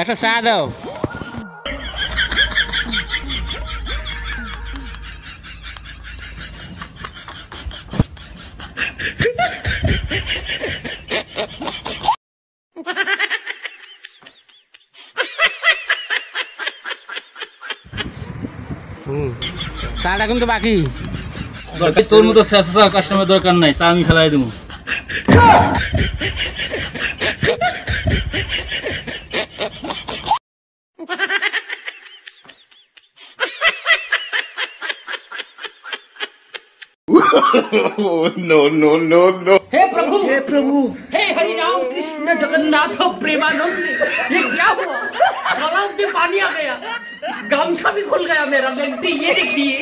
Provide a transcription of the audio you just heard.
একটা চা দাও। চাটা কিন্তু বাকি। তোর মতো কাস্টমার দরকার নাই, চা আমি ফেলাই দেবো। No, no, no, no. हे प्रभु, हे हरि राम कृष्ण जगन्नाथ प्रेमानंद, ये क्या हुआ? गलाव से पानी आ गया, गामछा भी खुल गया मेरा। देखती ये देखिए।